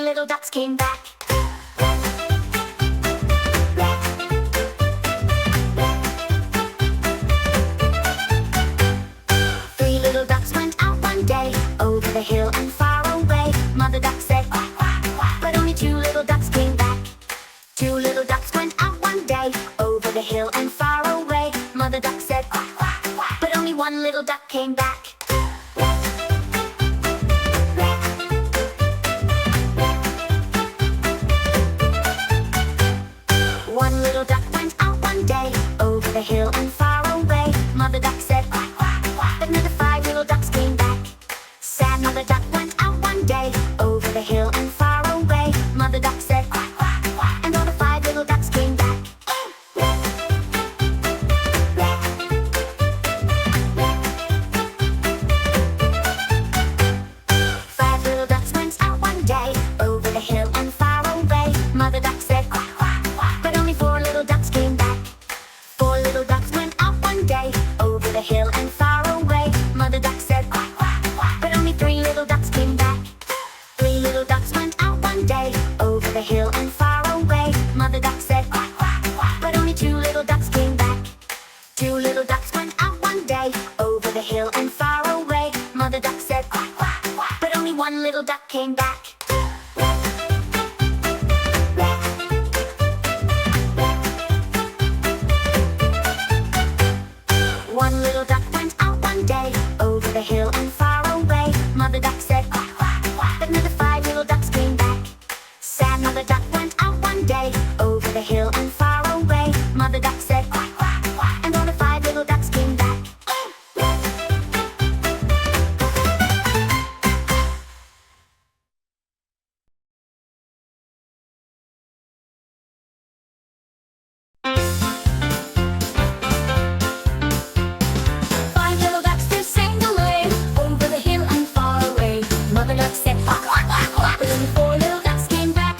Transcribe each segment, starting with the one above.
little ducks came back. Three little ducks went out one day, over the hill and far away. Mother duck said quack, quack, quack, but only two little ducks came back. Two little ducks went out one day, over the hill and far away. Mother duck said quack, quack, quack, but only one little duck came back. One little duck went out one day, over the hill and far away. Mother duck said quack, quack, quack, but another five little ducks came back. Sad mother duck went out one day, over the hill and far away. Mother duck said quack, quack, quack, and all the five little ducks came back. Five little ducks went out one day, over the hill and far away. Mother duck said quack, quack, quack, but only four little ducks came back. Four little ducks went out one day, over the hill and far away. Mother duck said quack, quack, quack, but only three little ducks came back. Three little ducks went out one day, over the hill and far away. Mother duck said quack, quack, quack, but only two little ducks came back. Two little ducks went out one day, over the hill and far away. Mother duck said quack, quack, quack, but only one little duck came back. One little duck went out one day, over the hill and far away. Mother duck said quack, quack, quack, but another five little ducks came back. Sad mother duck went out one day, over the hill and far away. Mother duck said quack, quack, quack, and all the five little ducks came back. Five little ducks they sang away, over the hill and far away. Mother duck said quack, quack, quack, quack, but only four little ducks came back.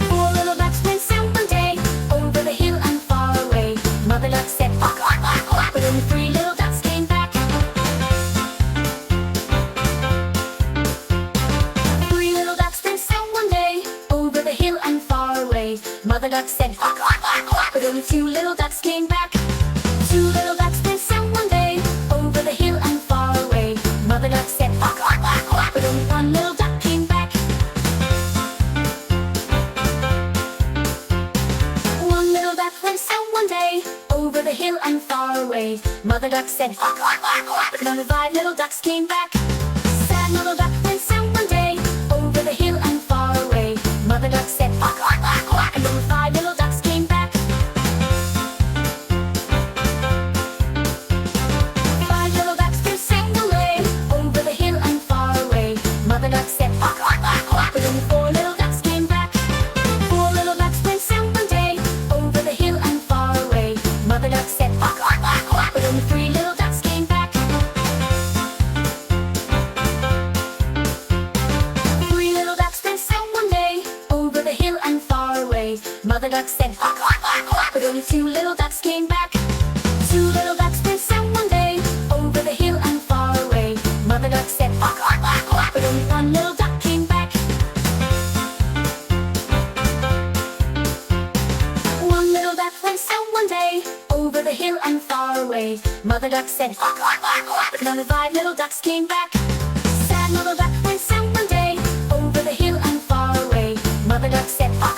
Four little ducks went south one day, over the hill and far away. Mother duck said quack, quack, quack, quack, but only three little ducks came back. Three little ducks went south one day, over the hill and far away. Mother duck said quack, quack, quack, quack, but only two little ducks came back. Two little ducks went south one day, over the hill and far away. Mother duck said quack, quack, quack, quack, but only one little duck came back. One little duck went south one day, over the hill and far away. Mother duck said quack, quack, quack, quack, but only five little ducks came back. Sad little duck went south one day, over the hill and far away. Mother duck said quack, quack, quack, quack, and only five little ducks came back. Five little ducks they sang away, over the hill and far away. Mother duck said quack, quack, quack, quack, but only four little ducks came back. Four little ducks went south one day, over the hill and far away. Mother duck said quack, quack, quack, quack, but only three little ducks came back. Three little ducks went south one day, over the hill and far away. Mother duck said quack, quack, quack, quack, but only two little ducks came back. Two little ducks went south one day, over the hill and far away. Mother duck said quack, quack, quack, quack, but only one little duck came back. One little duck went south one day, over the hill and far away. Mother duck said quack, quack, quack, quack, but only five little ducks came back. Sad little duck went south one day, over the hill and far away. Mother duck said quack,